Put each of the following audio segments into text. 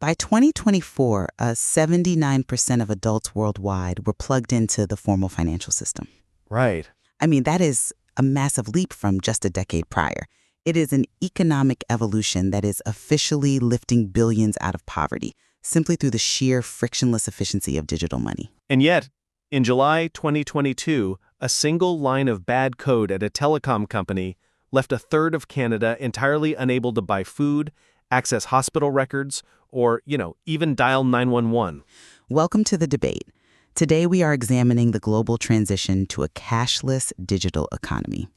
By 2024, 79% of adults worldwide were plugged into the formal financial system. Right. I mean, that is a massive leap from just a decade prior. It is an economic evolution that is officially lifting billions out of poverty, simply through the sheer frictionless efficiency of digital money. And yet, in July 2022, a single line of bad code at a telecom company left a third of Canada entirely unable to buy food, access hospital records, or, even dial 911. Welcome to the debate. Today we are examining the global transition to a cashless digital economy.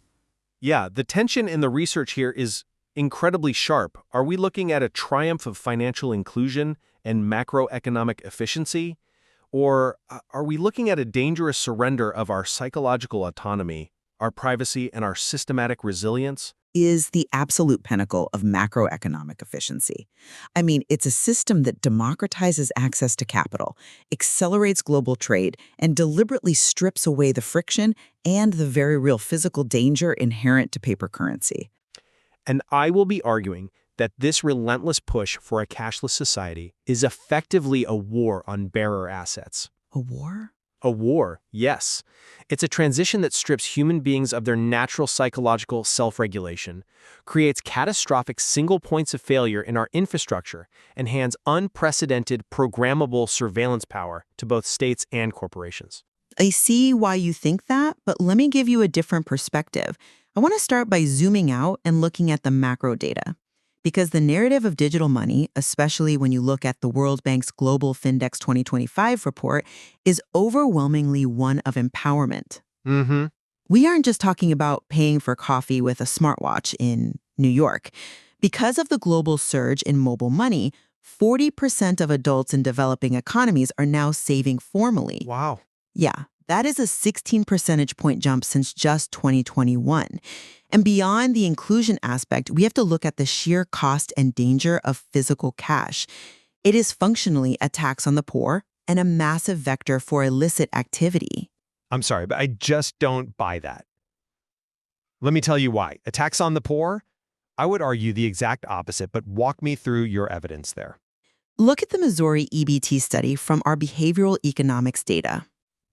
Yeah, the tension in the research here is incredibly sharp. Are we looking at a triumph of financial inclusion and macroeconomic efficiency? Or are we looking at a dangerous surrender of our psychological autonomy, our privacy, and our systematic resilience? Is the absolute pinnacle of macroeconomic efficiency. I mean, it's a system that democratizes access to capital, accelerates global trade, and deliberately strips away the friction and the very real physical danger inherent to paper currency. And I will be arguing that this relentless push for a cashless society is effectively a war on bearer assets. A war? A war, yes. It's a transition that strips human beings of their natural psychological self-regulation, creates catastrophic single points of failure in our infrastructure, and hands unprecedented programmable surveillance power to both states and corporations. I see why you think that, but let me give you a different perspective. I want to start by zooming out and looking at the macro data. Because the narrative of digital money, especially when you look at the World Bank's Global Findex 2025 report, is overwhelmingly one of empowerment. Mm-hmm. We aren't just talking about paying for coffee with a smartwatch in New York. Because of the global surge in mobile money, 40% of adults in developing economies are now saving formally. Wow. Yeah, that is a 16 percentage point jump since just 2021. And beyond the inclusion aspect, we have to look at the sheer cost and danger of physical cash. It is functionally a tax on the poor and a massive vector for illicit activity. I'm sorry, but I just don't buy that. Let me tell you why. A tax on the poor? I would argue the exact opposite, but walk me through your evidence there. Look at the Missouri EBT study from our behavioral economics data.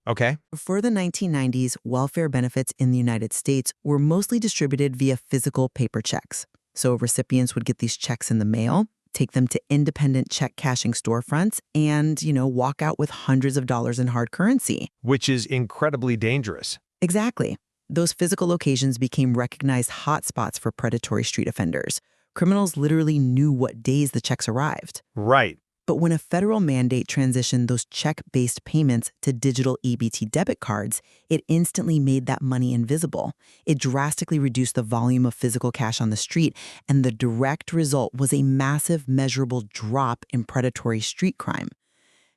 Okay. Before the 1990s, welfare benefits in the United States were mostly distributed via physical paper checks. So recipients would get these checks in the mail, take them to independent check cashing storefronts, and, walk out with hundreds of dollars in hard currency. Which is incredibly dangerous. Exactly. Those physical locations became recognized hotspots for predatory street offenders. Criminals literally knew what days the checks arrived. Right. But when a federal mandate transitioned those check-based payments to digital EBT debit cards, it instantly made that money invisible. It drastically reduced the volume of physical cash on the street, and the direct result was a massive, measurable drop in predatory street crime.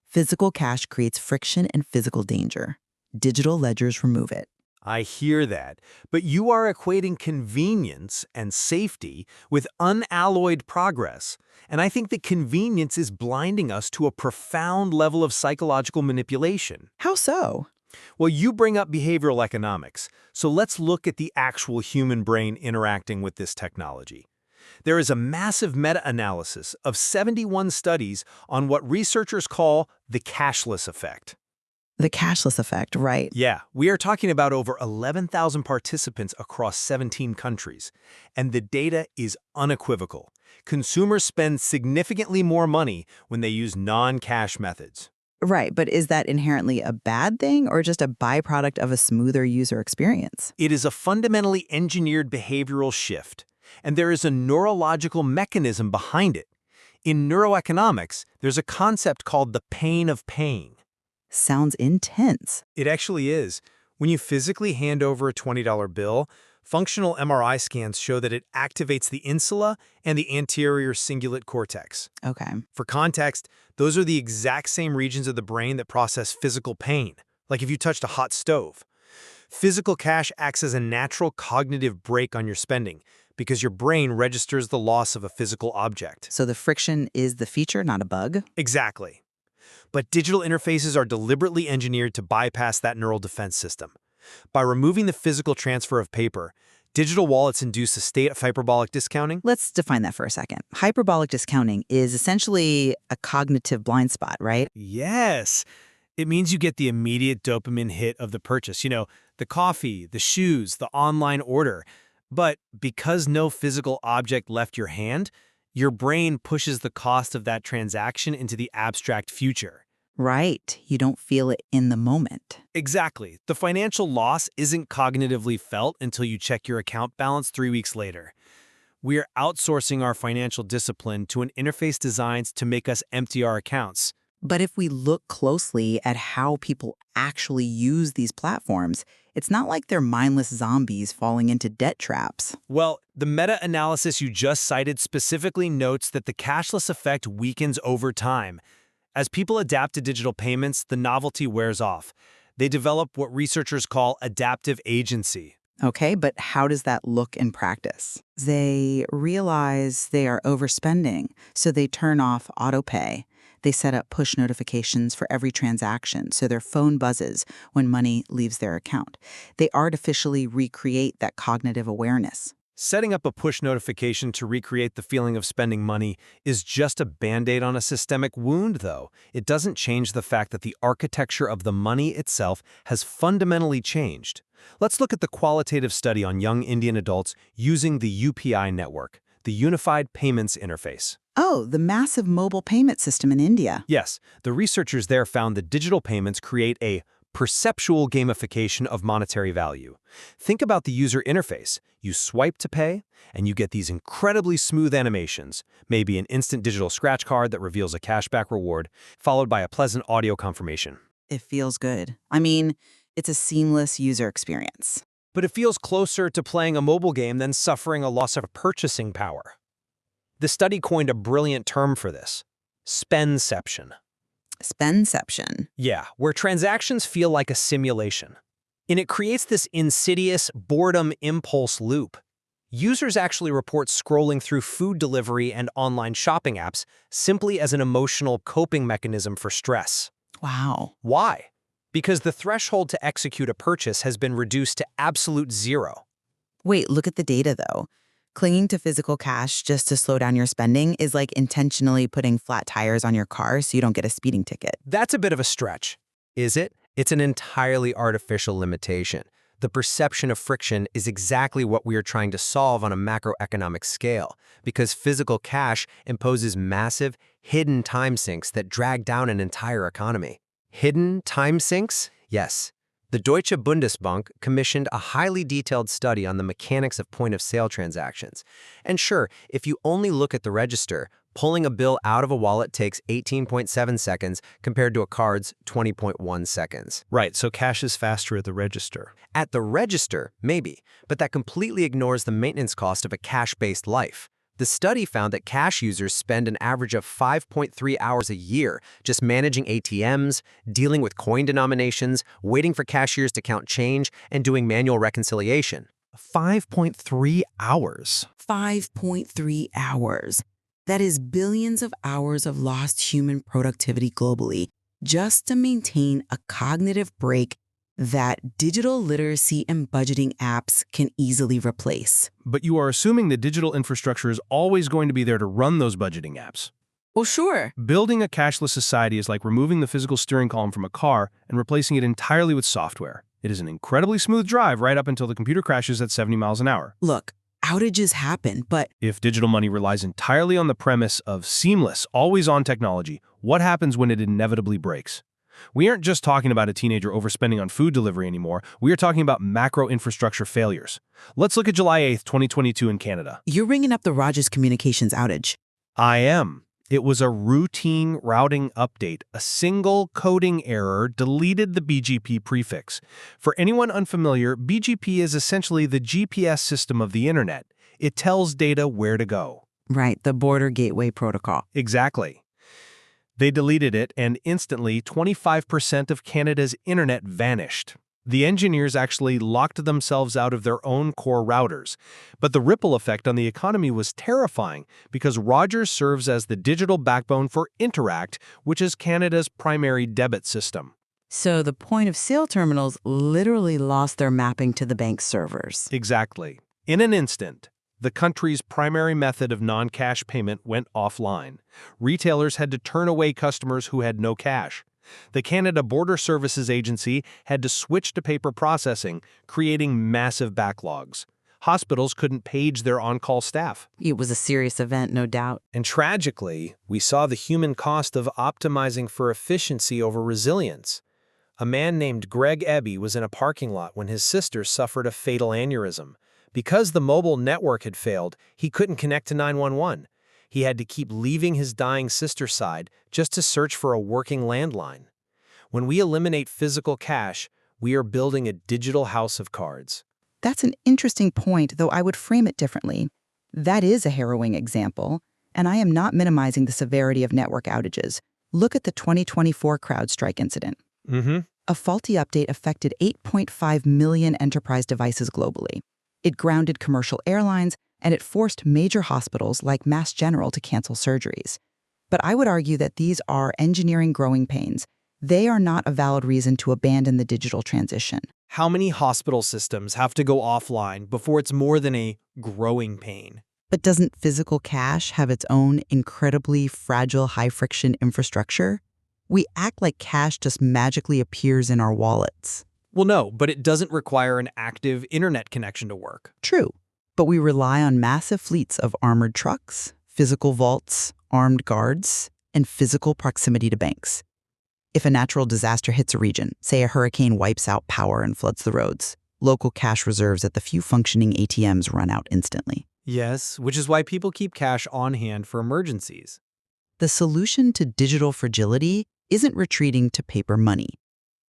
Physical cash creates friction and physical danger. Digital ledgers remove it. I hear that, but you are equating convenience and safety with unalloyed progress, and I think that convenience is blinding us to a profound level of psychological manipulation. How so? Well, you bring up behavioral economics, so let's look at the actual human brain interacting with this technology. There is a massive meta-analysis of 71 studies on what researchers call the cashless effect. The cashless effect, right? Yeah, we are talking about over 11,000 participants across 17 countries, and the data is unequivocal. Consumers spend significantly more money when they use non-cash methods. Right, but is that inherently a bad thing or just a byproduct of a smoother user experience? It is a fundamentally engineered behavioral shift, and there is a neurological mechanism behind it. In neuroeconomics, there's a concept called the pain of paying. Sounds intense. It actually is. When you physically hand over a $20 bill, functional MRI scans show that it activates the insula and the anterior cingulate cortex. Okay. For context, those are the exact same regions of the brain that process physical pain, like if you touched a hot stove. Physical cash acts as a natural cognitive brake on your spending because your brain registers the loss of a physical object. So the friction is the feature, not a bug? Exactly. But digital interfaces are deliberately engineered to bypass that neural defense system. By removing the physical transfer of paper, Digital wallets induce a state of hyperbolic discounting? Let's define that for a second. Hyperbolic discounting is essentially a cognitive blind spot, right? Yes. It means you get the immediate dopamine hit of the purchase. The coffee, the shoes, the online order. But because no physical object left your hand, your brain pushes the cost of that transaction into the abstract future. Right. You don't feel it in the moment. Exactly. The financial loss isn't cognitively felt until you check your account balance 3 weeks later. We are outsourcing our financial discipline to an interface designed to make us empty our accounts. But if we look closely at how people actually use these platforms, it's not like they're mindless zombies falling into debt traps. Well, the meta-analysis you just cited specifically notes that the cashless effect weakens over time. As people adapt to digital payments, the novelty wears off. They develop what researchers call adaptive agency. Okay, but how does that look in practice? They realize they are overspending, so they turn off autopay. They set up push notifications for every transaction, so their phone buzzes when money leaves their account. They artificially recreate that cognitive awareness. Setting up a push notification to recreate the feeling of spending money is just a band-aid on a systemic wound, though. It doesn't change the fact that the architecture of the money itself has fundamentally changed. Let's look at the qualitative study on young Indian adults using the UPI network, the Unified Payments Interface. Oh, the massive mobile payment system in India. Yes, the researchers there found that digital payments create a perceptual gamification of monetary value. Think about the user interface. You swipe to pay, and you get these incredibly smooth animations, maybe an instant digital scratch card that reveals a cashback reward, followed by a pleasant audio confirmation. It feels good. I mean, it's a seamless user experience. But it feels closer to playing a mobile game than suffering a loss of purchasing power. The study coined a brilliant term for this: spendception. Spendception. Yeah, where transactions feel like a simulation. And it creates this insidious boredom impulse loop. Users actually report scrolling through food delivery and online shopping apps simply as an emotional coping mechanism for stress. Wow. Why? Because the threshold to execute a purchase has been reduced to absolute zero. Wait, look at the data, though. Clinging to physical cash just to slow down your spending is like intentionally putting flat tires on your car so you don't get a speeding ticket. That's a bit of a stretch. Is it? It's an entirely artificial limitation. The perception of friction is exactly what we are trying to solve on a macroeconomic scale, because physical cash imposes massive, hidden time sinks that drag down an entire economy. Hidden time sinks? Yes. The Deutsche Bundesbank commissioned a highly detailed study on the mechanics of point-of-sale transactions. And sure, if you only look at the register, pulling a bill out of a wallet takes 18.7 seconds compared to a card's 20.1 seconds. Right, so cash is faster at the register. At the register, maybe, but that completely ignores the maintenance cost of a cash-based life. The study found that cash users spend an average of 5.3 hours a year just managing ATMs, dealing with coin denominations, waiting for cashiers to count change, and doing manual reconciliation. 5.3 hours. 5.3 hours. That is billions of hours of lost human productivity globally just to maintain a cognitive break that digital literacy and budgeting apps can easily replace. But you are assuming that digital infrastructure is always going to be there to run those budgeting apps. Well, sure. Building a cashless society is like removing the physical steering column from a car and replacing it entirely with software. It is an incredibly smooth drive right up until the computer crashes at 70 miles an hour. Look, outages happen, but If digital money relies entirely on the premise of seamless, always-on technology, what happens when it inevitably breaks? We aren't just talking about a teenager overspending on food delivery anymore. We are talking about macro infrastructure failures. Let's look at July 8th, 2022 in Canada. you're bringing up the Rogers Communications outage. I am. It was a routine routing update. A single coding error deleted the BGP prefix. For anyone unfamiliar, BGP is essentially the GPS system of the internet. It tells data where to go. Right, the Border Gateway Protocol. Exactly. They deleted it, and instantly, 25% of Canada's internet vanished. The engineers actually locked themselves out of their own core routers. But the ripple effect on the economy was terrifying because Rogers serves as the digital backbone for Interact, which is Canada's primary debit system. So the point-of-sale terminals literally lost their mapping to the bank's servers. Exactly. In an instant, the country's primary method of non-cash payment went offline. Retailers had to turn away customers who had no cash. The Canada Border Services Agency had to switch to paper processing, creating massive backlogs. Hospitals couldn't page their on-call staff. It was a serious event, no doubt. And tragically, we saw the human cost of optimizing for efficiency over resilience. A man named Greg Eby was in a parking lot when his sister suffered a fatal aneurysm. Because the mobile network had failed, he couldn't connect to 911. He had to keep leaving his dying sister's side just to search for a working landline. When we eliminate physical cash, we are building a digital house of cards. That's an interesting point, though I would frame it differently. That is a harrowing example, and I am not minimizing the severity of network outages. Look at the 2024 CrowdStrike incident. A faulty update affected 8.5 million enterprise devices globally. It grounded commercial airlines, and it forced major hospitals like Mass General to cancel surgeries. But I would argue that these are engineering growing pains. They are not a valid reason to abandon the digital transition. How many hospital systems have to go offline before it's more than a growing pain? But doesn't physical cash have its own incredibly fragile, high-friction infrastructure? We act like cash just magically appears in our wallets. Well, no, but it doesn't require an active internet connection to work. True, but we rely on massive fleets of armored trucks, physical vaults, armed guards, and physical proximity to banks. If a natural disaster hits a region, say a hurricane wipes out power and floods the roads, local cash reserves at the few functioning ATMs run out instantly. Yes, which is why people keep cash on hand for emergencies. The solution to digital fragility isn't retreating to paper money.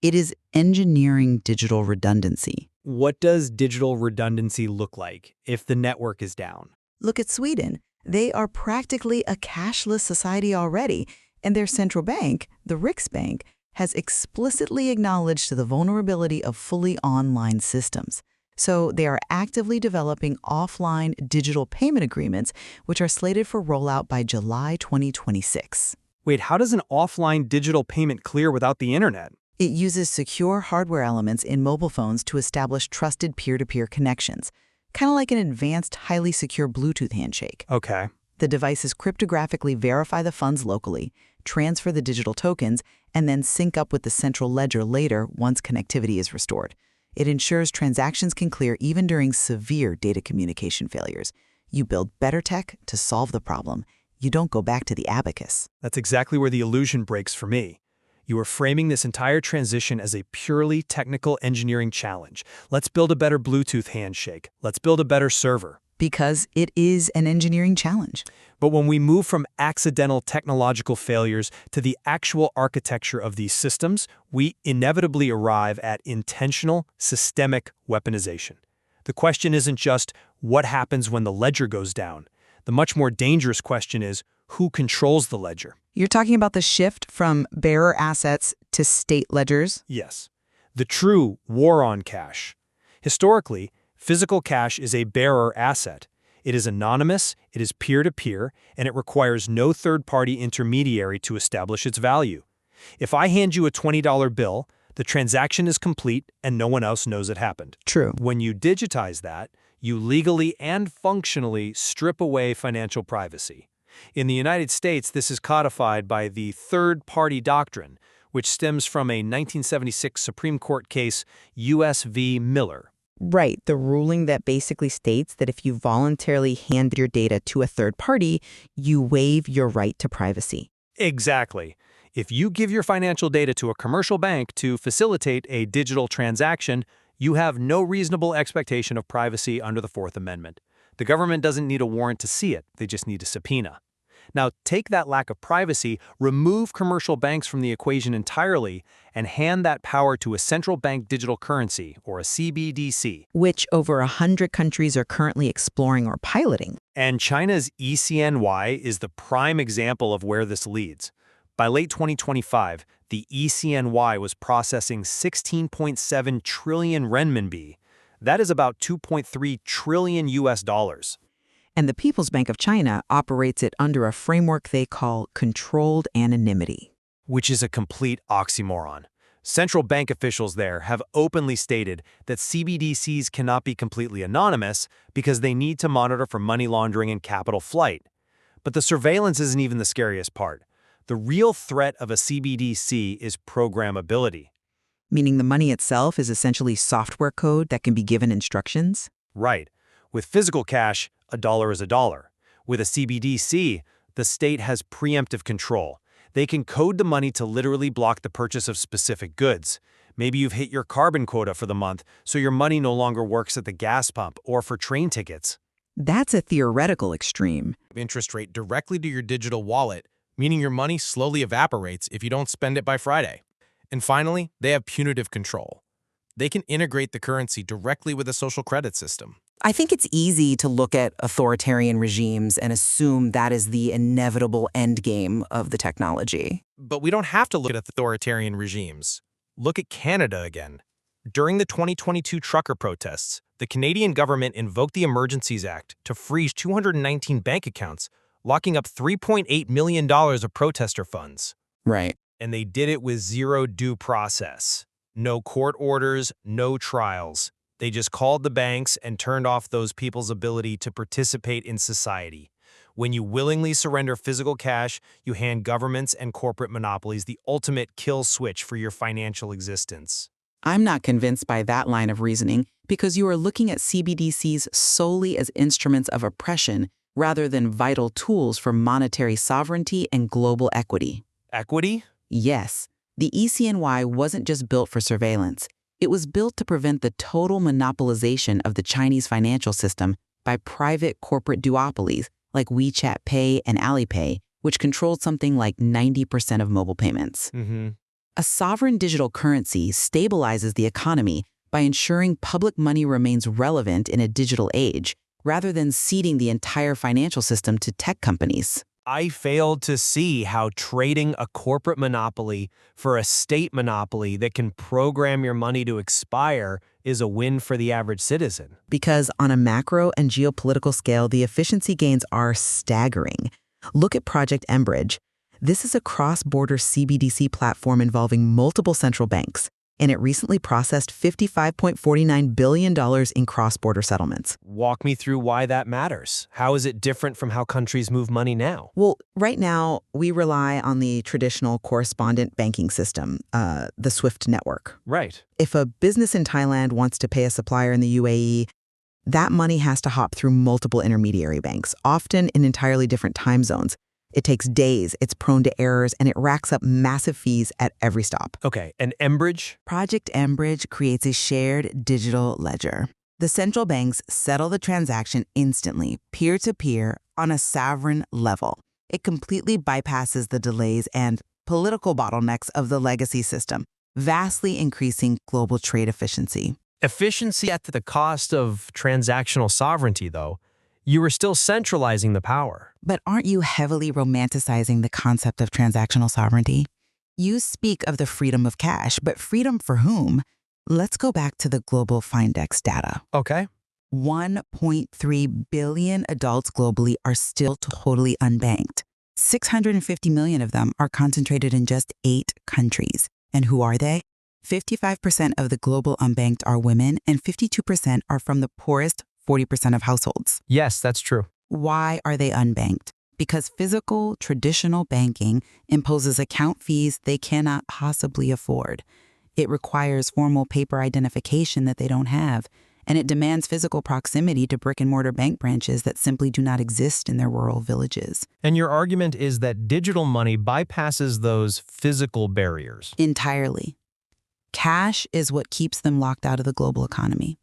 It is engineering digital redundancy. What does digital redundancy look like if the network is down? Look at Sweden. They are practically a cashless society already, and their central bank, the Riksbank, has explicitly acknowledged the vulnerability of fully online systems. So they are actively developing offline digital payment agreements, which are slated for rollout by July 2026. Wait, how does an offline digital payment clear without the internet? It uses secure hardware elements in mobile phones to establish trusted peer-to-peer connections, kind of like an advanced, highly secure Bluetooth handshake. Okay. The devices cryptographically verify the funds locally, transfer the digital tokens, and then sync up with the central ledger later once connectivity is restored. It ensures transactions can clear even during severe data communication failures. You build better tech to solve the problem. You don't go back to the abacus. That's exactly where the illusion breaks for me. You are framing this entire transition as a purely technical engineering challenge. Let's build a better Bluetooth handshake. Let's build a better server. Because it is an engineering challenge. But when we move from accidental technological failures to the actual architecture of these systems, we inevitably arrive at intentional, systemic weaponization. The question isn't just what happens when the ledger goes down. The much more dangerous question is who controls the ledger? You're talking about the shift from bearer assets to state ledgers? Yes. The true war on cash. Historically, physical cash is a bearer asset. It is anonymous, it is peer-to-peer, and it requires no third-party intermediary to establish its value. If I hand you a $20 bill, the transaction is complete and no one else knows it happened. True. When you digitize that, you legally and functionally strip away financial privacy. In the United States, this is codified by the Third-Party Doctrine, which stems from a 1976 Supreme Court case, U.S. v. Miller. Right, the ruling that basically states that if you voluntarily hand your data to a third party, you waive your right to privacy. Exactly. If you give your financial data to a commercial bank to facilitate a digital transaction, you have no reasonable expectation of privacy under the Fourth Amendment. The government doesn't need a warrant to see it, they just need a subpoena. Now, take that lack of privacy, remove commercial banks from the equation entirely, and hand that power to a central bank digital currency, or a CBDC. Which over 100 countries are currently exploring or piloting. And China's e-CNY is the prime example of where this leads. By late 2025, the e-CNY was processing 16.7 trillion renminbi. That is about 2.3 trillion US dollars. And the People's Bank of China operates it under a framework they call controlled anonymity. Which is a complete oxymoron. Central bank officials there have openly stated that CBDCs cannot be completely anonymous because they need to monitor for money laundering and capital flight. But the surveillance isn't even the scariest part. The real threat of a CBDC is programmability. Meaning the money itself is essentially software code that can be given instructions? Right. With physical cash, a dollar is a dollar. With a CBDC, the state has preemptive control. They can code the money to literally block the purchase of specific goods. Maybe you've hit your carbon quota for the month, so your money no longer works at the gas pump or for train tickets. That's a theoretical extreme. Interest rate directly to your digital wallet, meaning your money slowly evaporates if you don't spend it by Friday. And finally, they have punitive control. They can integrate the currency directly with a social credit system. I think it's easy to look at authoritarian regimes and assume that is the inevitable endgame of the technology. But we don't have to look at authoritarian regimes. Look at Canada again. During the 2022 trucker protests, the Canadian government invoked the Emergencies Act to freeze 219 bank accounts, locking up $3.8 million of protester funds. Right. And they did it with zero due process. No court orders, no trials. They just called the banks and turned off those people's ability to participate in society. When you willingly surrender physical cash, you hand governments and corporate monopolies the ultimate kill switch for your financial existence. I'm not convinced by that line of reasoning because you are looking at CBDCs solely as instruments of oppression rather than vital tools for monetary sovereignty and global equity. Equity? Yes, the e-CNY wasn't just built for surveillance. It was built to prevent the total monopolization of the Chinese financial system by private corporate duopolies like WeChat Pay and Alipay, which controlled something like 90% of mobile payments. A sovereign digital currency stabilizes the economy by ensuring public money remains relevant in a digital age, rather than ceding the entire financial system to tech companies. I failed to see how trading a corporate monopoly for a state monopoly that can program your money to expire is a win for the average citizen. Because on a macro and geopolitical scale, the efficiency gains are staggering. Look at Project mBridge. This is a cross-border CBDC platform involving multiple central banks, and it recently processed $55.49 billion in cross-border settlements. Walk me through why that matters. How is it different from how countries move money now? Well, right now, we rely on the traditional correspondent banking system, the SWIFT network. Right. If a business in Thailand wants to pay a supplier in the UAE, that money has to hop through multiple intermediary banks, often in entirely different time zones. It takes days, it's prone to errors, and it racks up massive fees at every stop. Okay, and mBridge? Project mBridge creates a shared digital ledger. The central banks settle the transaction instantly, peer-to-peer, on a sovereign level. It completely bypasses the delays and political bottlenecks of the legacy system, vastly increasing global trade efficiency. Efficiency at the cost of transactional sovereignty, though. You were still centralizing the power. But aren't you heavily romanticizing the concept of transactional sovereignty? You speak of the freedom of cash, but freedom for whom? Let's go back to the global Findex data. Okay. 1.3 billion adults globally are still totally unbanked. 650 million of them are concentrated in just 8 countries. And who are they? 55% of the global unbanked are women, and 52% are from the poorest 40% of households. Yes, that's true. Why are they unbanked? Because physical, traditional banking imposes account fees they cannot possibly afford. It requires formal paper identification that they don't have, and it demands physical proximity to brick-and-mortar bank branches that simply do not exist in their rural villages. And your argument is that digital money bypasses those physical barriers. Entirely. Cash is what keeps them locked out of the global economy.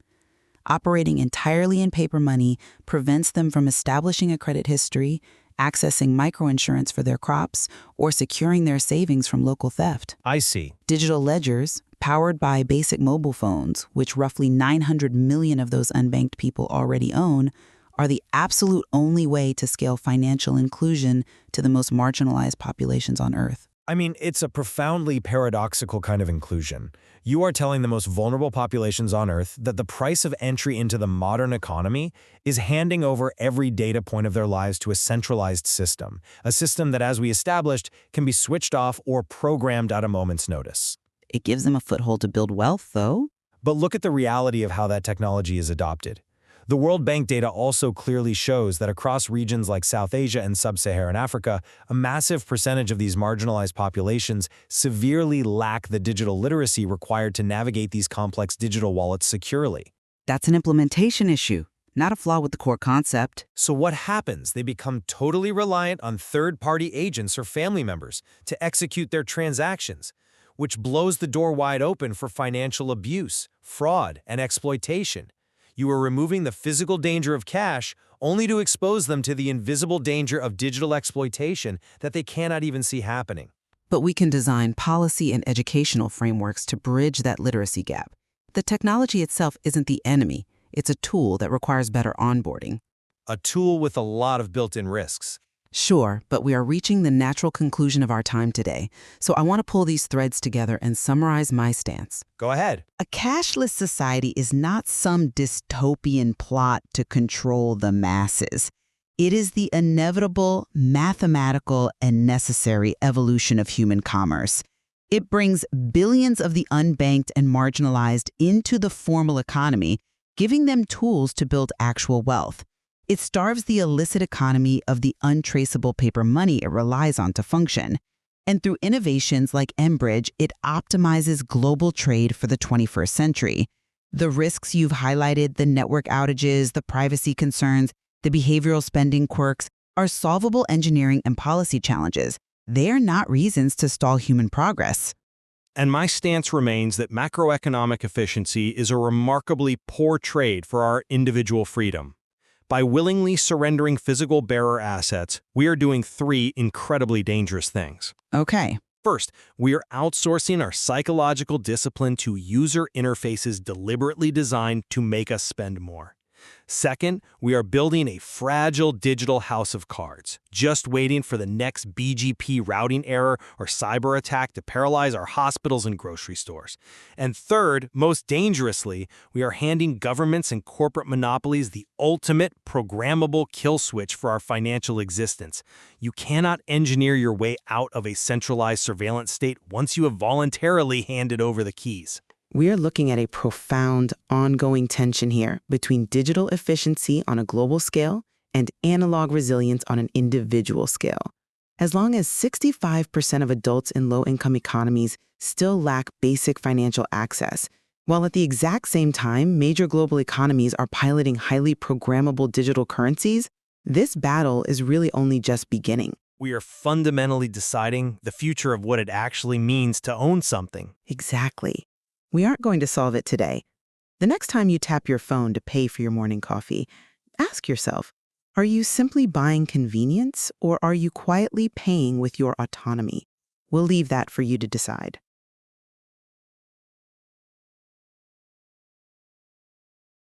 Operating entirely in paper money prevents them from establishing a credit history, accessing microinsurance for their crops, or securing their savings from local theft. I see. Digital ledgers, powered by basic mobile phones, which roughly 900 million of those unbanked people already own, are the absolute only way to scale financial inclusion to the most marginalized populations on Earth. I mean, it's a profoundly paradoxical kind of inclusion. You are telling the most vulnerable populations on Earth that the price of entry into the modern economy is handing over every data point of their lives to a centralized system, a system that, as we established, can be switched off or programmed at a moment's notice. It gives them a foothold to build wealth, though. But look at the reality of how that technology is adopted. The World Bank data also clearly shows that across regions like South Asia and Sub-Saharan Africa, a massive percentage of these marginalized populations severely lack the digital literacy required to navigate these complex digital wallets securely. That's an implementation issue, not a flaw with the core concept. So what happens? They become totally reliant on third-party agents or family members to execute their transactions, which blows the door wide open for financial abuse, fraud, and exploitation. You are removing the physical danger of cash only to expose them to the invisible danger of digital exploitation that they cannot even see happening. But we can design policy and educational frameworks to bridge that literacy gap. The technology itself isn't the enemy. It's a tool that requires better onboarding. A tool with a lot of built-in risks. Sure, but we are reaching the natural conclusion of our time today, so I want to pull these threads together and summarize my stance. Go ahead. A cashless society is not some dystopian plot to control the masses. It is the inevitable, mathematical, and necessary evolution of human commerce. It brings billions of the unbanked and marginalized into the formal economy, giving them tools to build actual wealth. It starves the illicit economy of the untraceable paper money it relies on to function. And through innovations like mBridge, it optimizes global trade for the 21st century. The risks you've highlighted, the network outages, the privacy concerns, the behavioral spending quirks, are solvable engineering and policy challenges. They are not reasons to stall human progress. And my stance remains that macroeconomic efficiency is a remarkably poor trade for our individual freedom. By willingly surrendering physical bearer assets, we are doing three incredibly dangerous things. Okay. First, we are outsourcing our psychological discipline to user interfaces deliberately designed to make us spend more. Second, we are building a fragile digital house of cards, just waiting for the next BGP routing error or cyber attack to paralyze our hospitals and grocery stores. And third, most dangerously, we are handing governments and corporate monopolies the ultimate programmable kill switch for our financial existence. You cannot engineer your way out of a centralized surveillance state once you have voluntarily handed over the keys. We are looking at a profound, ongoing tension here between digital efficiency on a global scale and analog resilience on an individual scale. As long as 65% of adults in low-income economies still lack basic financial access, while at the exact same time major global economies are piloting highly programmable digital currencies, this battle is really only just beginning. We are fundamentally deciding the future of what it actually means to own something. Exactly. We aren't going to solve it today. The next time you tap your phone to pay for your morning coffee, ask yourself, are you simply buying convenience or are you quietly paying with your autonomy? We'll leave that for you to decide.